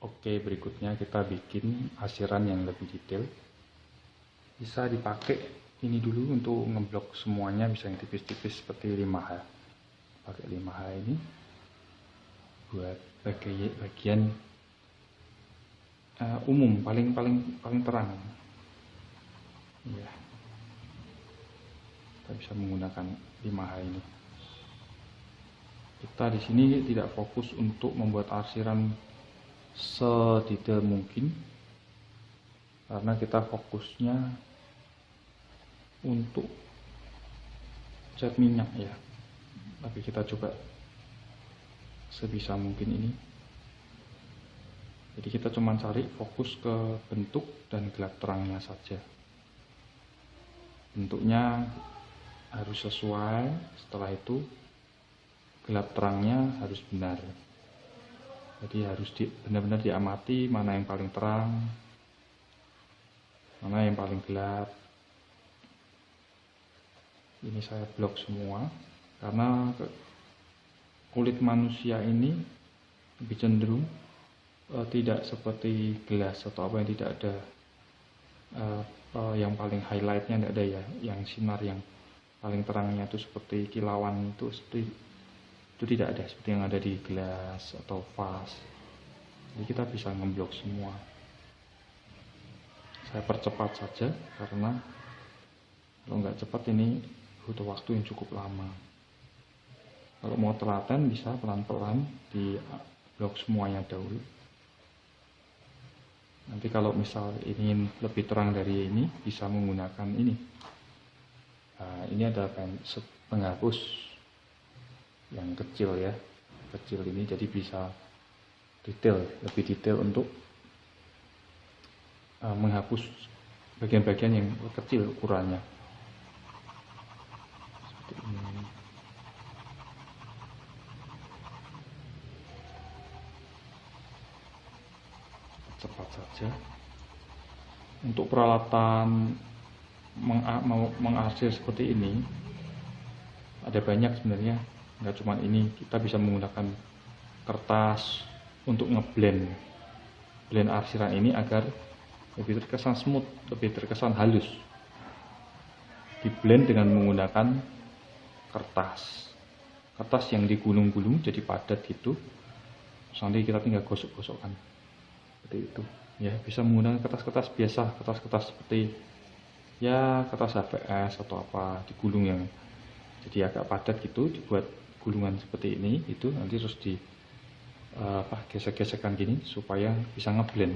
Oke, berikutnya kita bikin arsiran yang lebih detail. Bisa dipakai ini dulu untuk ngeblok semuanya, bisa yang tipis-tipis seperti 5H. Pakai 5H ini buat bagian umum, paling terang. Ya, kita bisa menggunakan 5H ini. Kita di sini tidak fokus untuk membuat arsiran sedetail mungkin, karena kita fokusnya untuk cat minyak ya. Tapi kita coba sebisa mungkin ini. Jadi kita cuma cari fokus ke bentuk dan gelap terangnya saja. Bentuknya harus sesuai, setelah itu gelap terangnya harus benar. Jadi harus benar-benar diamati mana yang paling terang, mana yang paling gelap. Ini saya blok semua karena kulit manusia ini lebih cenderung tidak seperti gelas atau apa yang tidak ada yang paling highlightnya, tidak ada ya, yang sinar yang paling terangnya itu seperti kilauan itu tidak ada seperti yang ada di gelas atau vas. Jadi kita bisa ngeblok semua. Saya percepat saja karena kalau nggak cepat ini butuh waktu yang cukup lama. Kalau mau telaten bisa pelan-pelan di blok semuanya dahulu. Nanti kalau misal ingin lebih terang dari ini bisa menggunakan ini. Ini ada penghapus yang kecil ya, kecil ini, jadi bisa lebih detail untuk menghapus bagian-bagian yang kecil ukurannya. Seperti ini. Cepat saja. Untuk peralatan mengarsir seperti ini ada banyak sebenarnya. Nggak cuma ini, kita bisa menggunakan kertas untuk ngeblend arsiran ini agar lebih terkesan smooth, lebih terkesan halus. Diblend dengan menggunakan kertas yang digulung-gulung jadi padat gitu. Terus nanti kita tinggal gosok-gosokkan seperti itu ya. Bisa menggunakan kertas-kertas biasa, kertas seperti ya kertas HVS atau apa, digulung yang jadi agak padat gitu, dibuat gulungan seperti ini, itu nanti terus di gesek-gesekan gini supaya bisa ngeblend.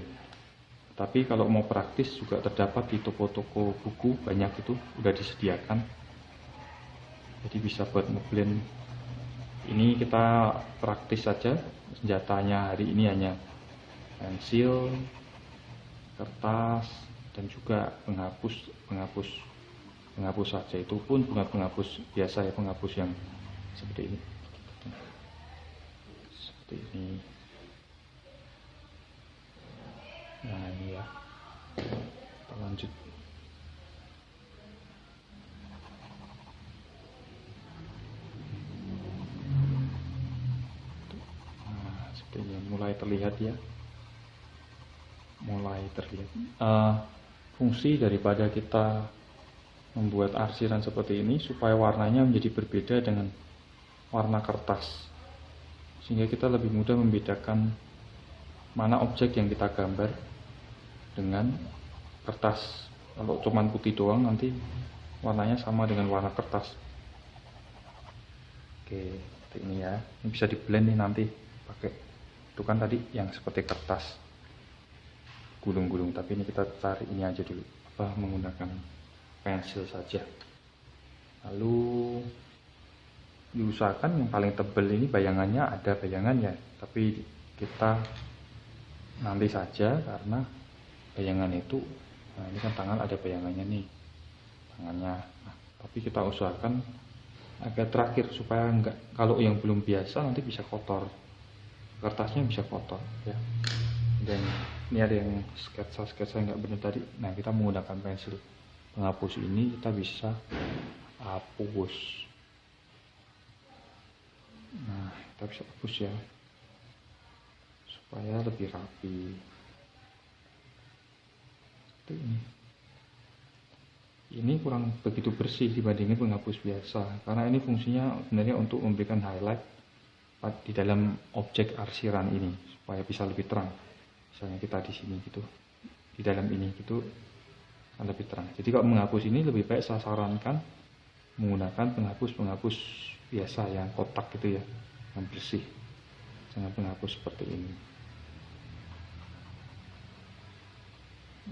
Tapi kalau mau praktis juga terdapat di toko-toko buku, banyak itu udah disediakan, jadi bisa buat ngeblend. Ini kita praktis saja, senjatanya hari ini hanya pensil, kertas, dan juga penghapus saja. Itu pun bukan penghapus biasa ya, penghapus yang seperti ini. Seperti ini. Nah ini ya, kita lanjut. Nah seperti ini, mulai terlihat ya, fungsi daripada kita membuat arsiran seperti ini supaya warnanya menjadi berbeda dengan warna kertas, sehingga kita lebih mudah membedakan mana objek yang kita gambar dengan kertas. Kalau cuman putih doang nanti warnanya sama dengan warna kertas. Oke, seperti ini ya. Ini bisa di blend nih nanti pakai, itu kan tadi yang seperti kertas gulung-gulung, tapi ini kita cari ini aja dulu, menggunakan pensil saja. Lalu diusahakan yang paling tebal ini bayangannya ada bayangannya, tapi kita nanti saja karena bayangan itu, nah ini kan tangan ada bayangannya nih, tangannya. Nah, tapi kita usahakan agak terakhir supaya enggak, kalau yang belum biasa nanti bisa kotor, kertasnya bisa kotor ya. Dan ini ada yang sketsa nggak benar tadi. Nah kita menggunakan pensil penghapus ini, kita bisa hapus. Nah kita bisa hapus ya supaya lebih rapi. Seperti ini. Ini kurang begitu bersih dibandingin penghapus biasa, karena ini fungsinya sebenarnya untuk memberikan highlight di dalam objek arsiran ini supaya bisa lebih terang. Misalnya kita di sini gitu, di dalam ini gitu lebih terang. Jadi kalau menghapus ini lebih baik saya sarankan menggunakan penghapus biasa yang kotak gitu ya, yang bersih. Jangan penghapus seperti ini.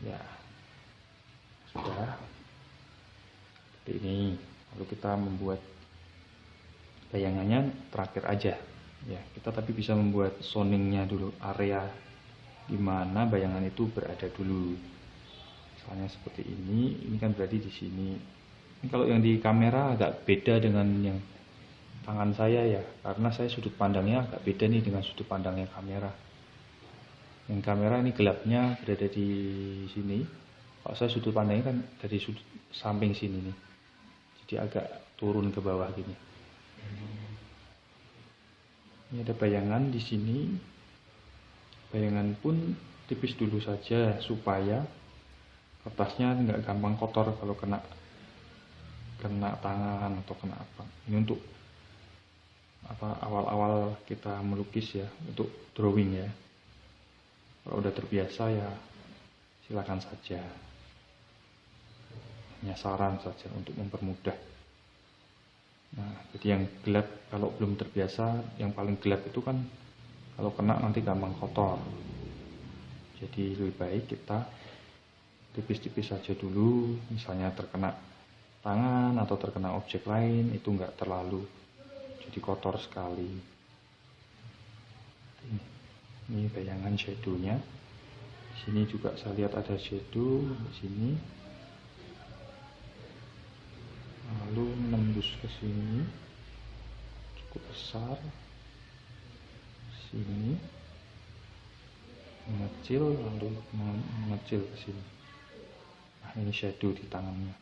Ya, sudah seperti ini. Lalu kita membuat bayangannya terakhir aja. Ya, kita tapi bisa membuat zoningnya dulu, area di mana bayangan itu berada dulu. Misalnya seperti ini kan berarti di sini. Ini kalau yang di kamera agak beda dengan yang tangan saya ya, karena saya sudut pandangnya agak beda nih dengan sudut pandangnya kamera. Yang kamera ini gelapnya berada di sini. Kalau saya sudut pandangnya kan dari sudut samping sini nih, jadi agak turun ke bawah gini. Ini ada bayangan di sini. Bayangan pun tipis dulu saja supaya kertasnya nggak gampang kotor kalau kena tangan atau kena apa. Ini untuk awal-awal kita melukis ya, untuk drawing ya. Kalau udah terbiasa ya silakan saja. Hanya saran saja untuk mempermudah. Nah, jadi yang gelap kalau belum terbiasa, yang paling gelap itu kan kalau kena nanti gampang kotor. Jadi lebih baik kita tipis-tipis saja dulu, misalnya terkena tangan atau terkena objek lain itu enggak terlalu jadi kotor sekali. Ini bayangan shadownya. Di sini juga saya lihat ada shadow di sini. Lalu menembus ke sini cukup besar, sini mengecil, lalu mengecil ke sini. Nah, ini shadow di tangannya.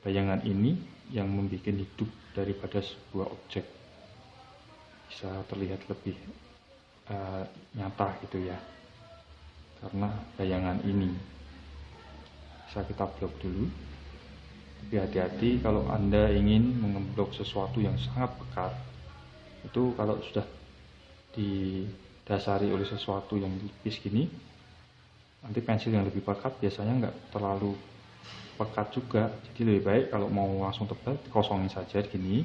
Bayangan ini yang membuat hidup daripada sebuah objek, bisa terlihat lebih nyata gitu ya, karena bayangan ini. Bisa kita blok dulu. Tapi hati-hati kalau Anda ingin mengeblok sesuatu yang sangat pekat, itu kalau sudah didasari oleh sesuatu yang tipis gini, nanti pensil yang lebih pekat biasanya nggak terlalu pekat juga. Jadi lebih baik kalau mau langsung tebal dikosongin saja gini,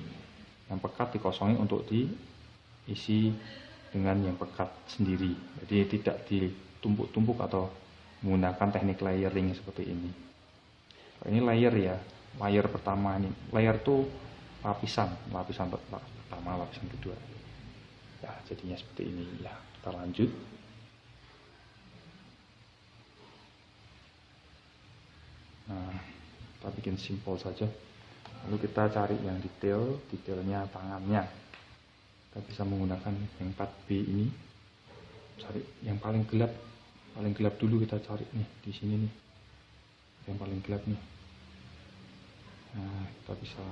yang pekat dikosongin untuk diisi dengan yang pekat sendiri. Jadi tidak ditumpuk-tumpuk atau menggunakan teknik layering seperti ini. Ini layer ya. Layer pertama ini, layer tuh lapisan pertama, lapisan kedua. Ya, jadinya seperti ini ya. Kita lanjut. Nah, kita bikin simpel saja. Lalu kita cari yang detailnya tangannya. Kita bisa menggunakan yang 4B ini. Cari yang paling gelap dulu kita cari nih di sini nih. Yang paling gelap nih. Nah, kita bisa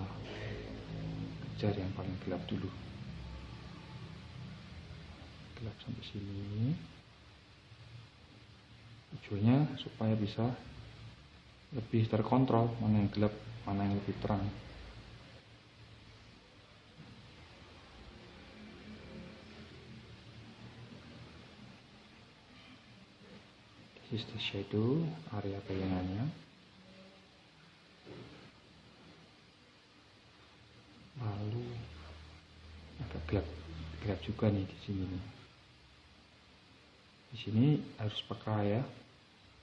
kejar yang paling gelap dulu. Gelap sampai sini. Tujuannya supaya bisa lebih terkontrol mana yang gelap, mana yang lebih terang. This is the shadow, area bayangannya. Lalu agak gelap juga nih di sini nih. Di sini harus peka ya,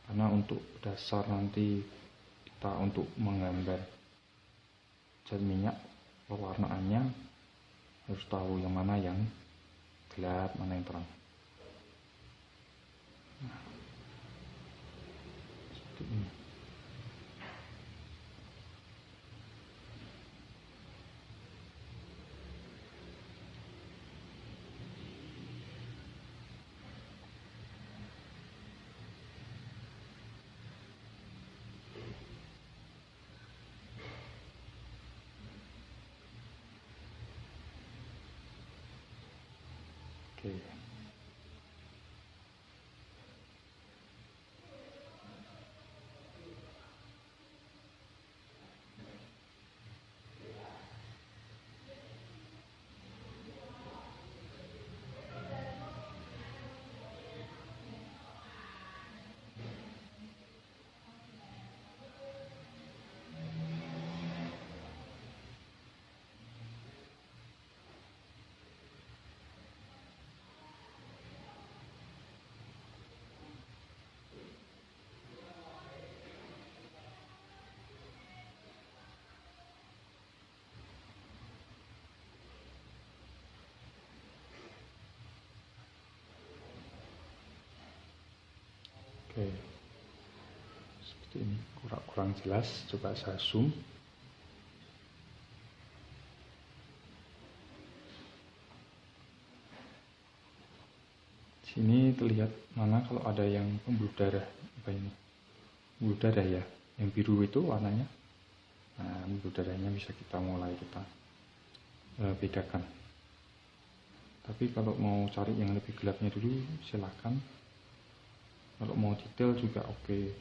karena untuk dasar nanti kita untuk menggambar cat minyak pewarnaannya harus tahu yang mana yang gelap, mana yang terang. Nah, seperti ini. Oke. Oke, seperti ini, kurang jelas, coba saya zoom. Sini terlihat mana kalau ada yang pembuluh darah, apa ini? Pembuluh darah ya, yang biru itu warnanya. Nah, pembuluh darahnya bisa kita bedakan. Tapi kalau mau cari yang lebih gelapnya dulu, silakan. Kalau mau detail juga oke.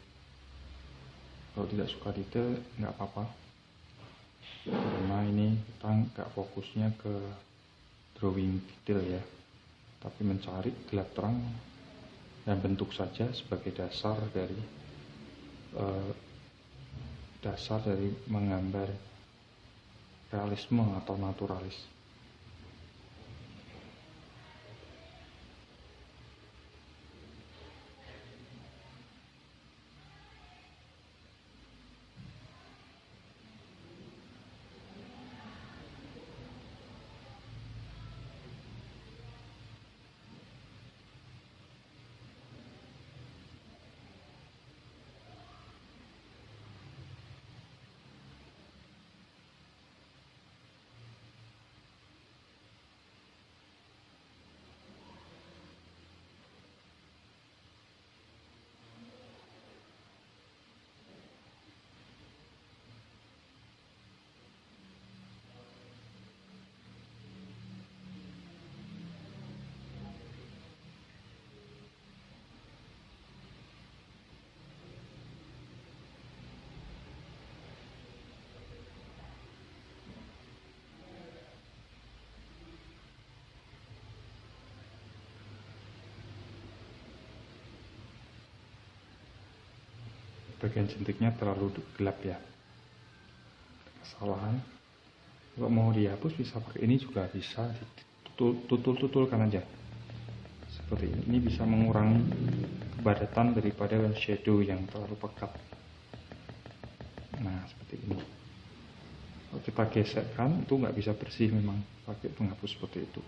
Kalau tidak suka detail, nggak apa-apa. Karena ini kita nggak fokusnya ke drawing detail ya, tapi mencari gelap terang dan bentuk saja sebagai dasar dari menggambar realisme atau naturalis. Bagian jentiknya terlalu gelap ya, kesalahan. Kalau mau dihapus bisa pakai ini juga bisa, tutul-tutulkan aja seperti ini. Ini bisa mengurangi kepadatan daripada shadow yang terlalu pekat. Nah seperti ini. Kalau kita gesekkan itu nggak bisa bersih, memang pakai penghapus seperti itu.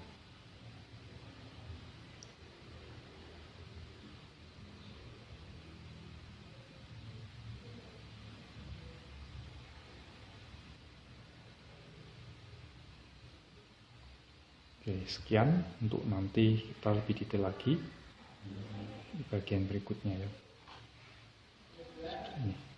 Oke, sekian untuk nanti kita lebih detail lagi di bagian berikutnya ya. Seperti ini.